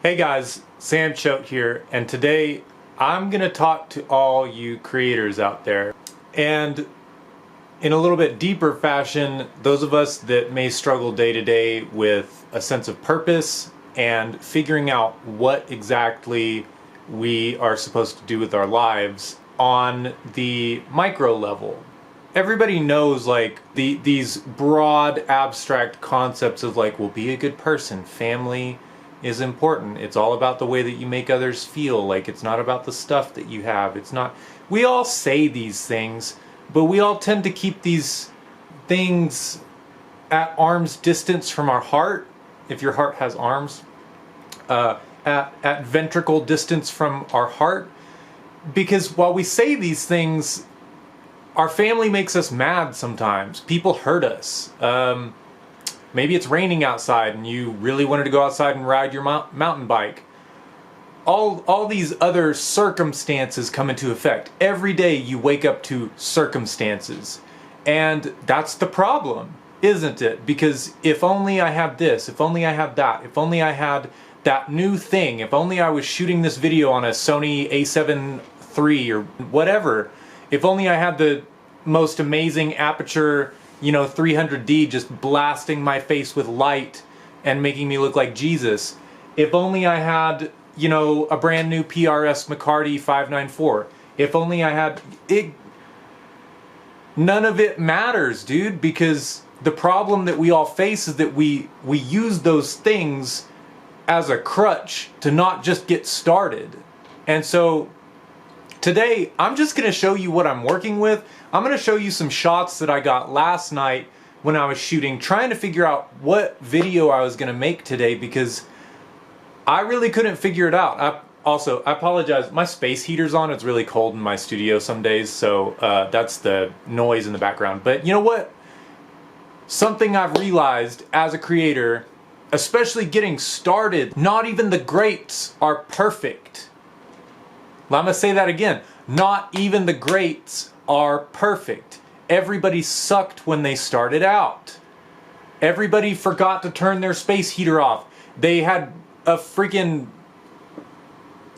Hey guys, Sam Choate here, and today I'm going to talk to all you creators out there. And in a little bit deeper fashion, those of us that may struggle day to day with a sense of purpose and figuring out what exactly we are supposed to do with our lives on the micro level. Everybody knows these broad abstract concepts of well, be a good person, family is important. It's all about the way that you make others feel. It's not about the stuff that you have. It's not. We all say these things, but we all tend to keep these things at arm's distance from our heart, if your heart has arms, at ventricle distance from our heart, because while we say these things, our family makes us mad sometimes. People hurt us. Maybe it's raining outside and you really wanted to go outside and ride your mountain bike. All these other circumstances come into effect. Every day you wake up to circumstances. And that's the problem, isn't it? Because if only I had this, if only I had that, if only I had that new thing, if only I was shooting this video on a Sony a7 III or whatever, if only I had the most amazing aperture 300D just blasting my face with light and making me look like Jesus. If only I had, a brand new PRS McCarty 594. If only I had it. None of it matters, dude, because the problem that we all face is that we use those things as a crutch to not just get started. And so today, I'm just going to show you what I'm working with. I'm going to show you some shots that I got last night when I was shooting, trying to figure out what video I was going to make today because I really couldn't figure it out. I apologize. My space heater's on. It's really cold in my studio some days, so that's the noise in the background. But you know what? Something I've realized as a creator, especially getting started, not even the greats are perfect. I'm going to say that again. Not even the greats are perfect. Everybody sucked when they started out. Everybody forgot to turn their space heater off. They had a freaking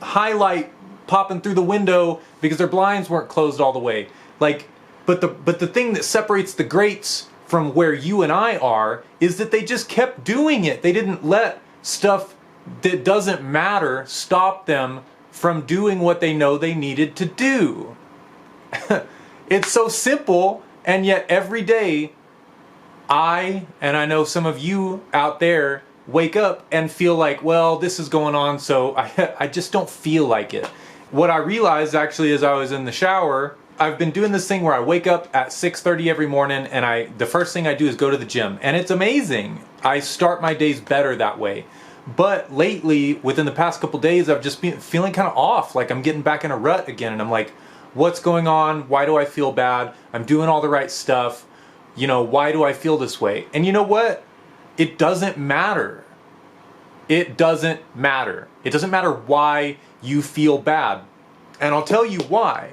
highlight popping through the window because their blinds weren't closed all the way. But the thing that separates the greats from where you and I are is that they just kept doing it. They didn't let stuff that doesn't matter stop them from doing what they know they needed to do. It's so simple, and yet every day and I know some of you out there wake up and feel like, well, this is going on, so I just don't feel like it. What I realized actually as I was in the shower, I've been doing this thing where I wake up at 6:30 every morning and the first thing I do is go to the gym, and it's amazing. I start my days better that way. But lately, within the past couple days, I've just been feeling kind of off, like I'm getting back in a rut again, and I'm like, what's going on? Why do I feel bad? I'm doing all the right stuff. Why do I feel this way? And you know what? It doesn't matter. It doesn't matter. It doesn't matter why you feel bad. And I'll tell you why.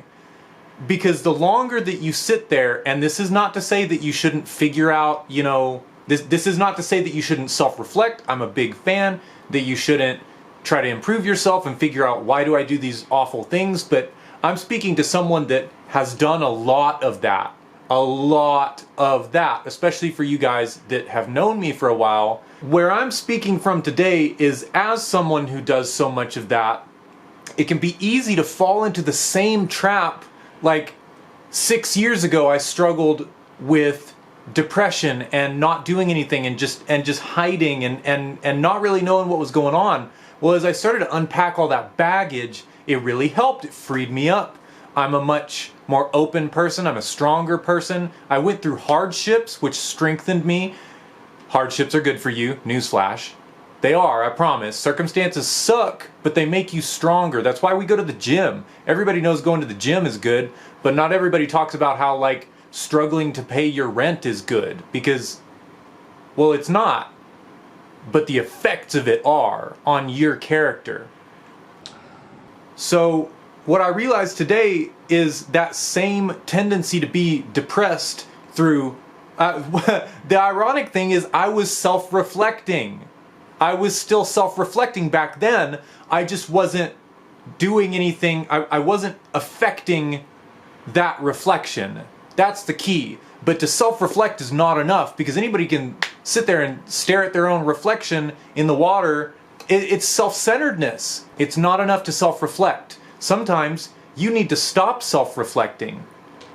Because the longer that you sit there, and this is not to say that you shouldn't figure out, This is not to say that you shouldn't self-reflect. I'm a big fan that you shouldn't try to improve yourself and figure out why do I do these awful things, but I'm speaking to someone that has done a lot of that. A lot of that, especially for you guys that have known me for a while. Where I'm speaking from today is as someone who does so much of that, it can be easy to fall into the same trap. 6 years ago, I struggled with depression and not doing anything and just hiding and not really knowing what was going on. Well, as I started to unpack all that baggage, it really helped. It freed me up. I'm a much more open person. I'm a stronger person. I went through hardships, which strengthened me. Hardships are good for you. Newsflash. They are, I promise. Circumstances suck, but they make you stronger. That's why we go to the gym. Everybody knows going to the gym is good, but not everybody talks about how struggling to pay your rent is good, because, well, it's not, but the effects of it are on your character. So what I realized today is that same tendency to be depressed through the ironic thing is I was self-reflecting. I was still self-reflecting back then. I just wasn't doing anything. I wasn't affecting that reflection. That's the key. But to self-reflect is not enough, because anybody can sit there and stare at their own reflection in the water. It's self-centeredness. It's not enough to self-reflect. Sometimes you need to stop self-reflecting.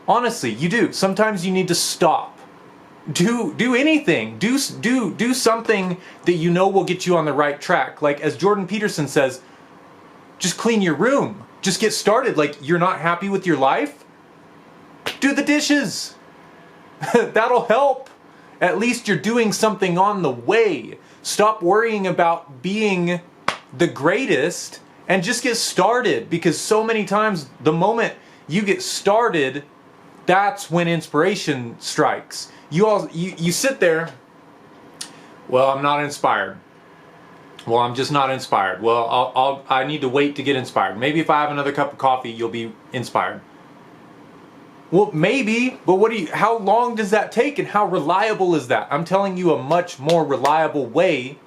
Honestly, you do. Sometimes you need to stop. Do anything. Do something that you know will get you on the right track. Like as Jordan Peterson says, just clean your room. Just get started. Like you're not happy with your life? Do the dishes. That'll help. At least you're doing something on the way. Stop worrying about being the greatest and just get started, because so many times the moment you get started, that's when inspiration strikes. You sit there, well, I'm not inspired. Well, I'm just not inspired. Well, I need to wait to get inspired. Maybe if I have another cup of coffee, you'll be inspired. Well, maybe, but how long does that take, and how reliable is that? I'm telling you, a much more reliable way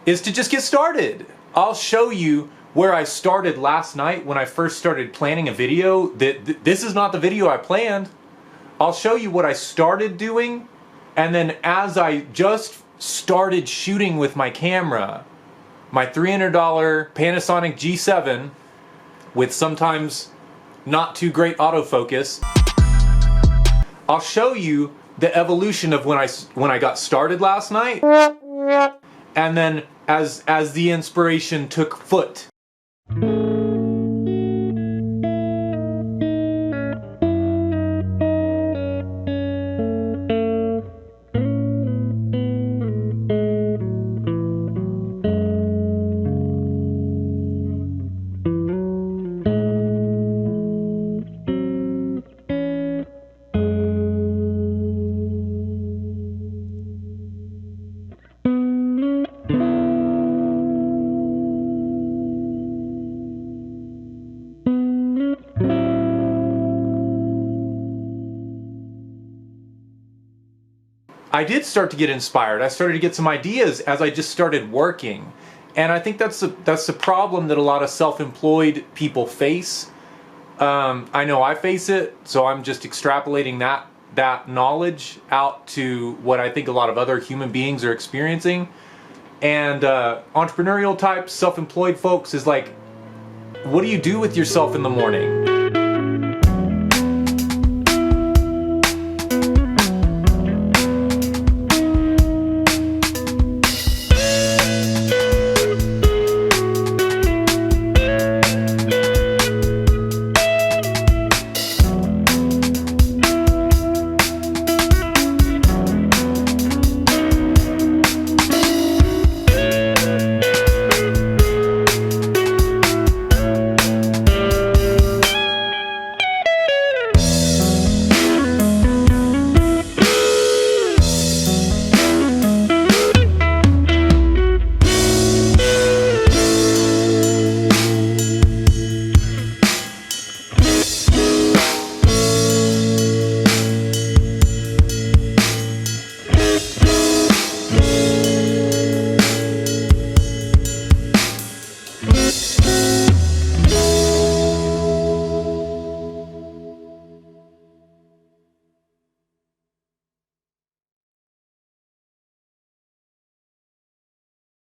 is to just get started. I'll show you where I started last night when I first started planning a video. This is not the video I planned. I'll show you what I started doing, and then as I just started shooting with my camera, my $300 Panasonic G7 with sometimes not too great autofocus, I'll show you the evolution of when I got started last night, and then as the inspiration took foot. I did start to get inspired. I started to get some ideas as I just started working. And I think that's the problem that a lot of self-employed people face. I know I face it, so I'm just extrapolating that knowledge out to what I think a lot of other human beings are experiencing. And entrepreneurial types, self-employed folks is like, what do you do with yourself in the morning?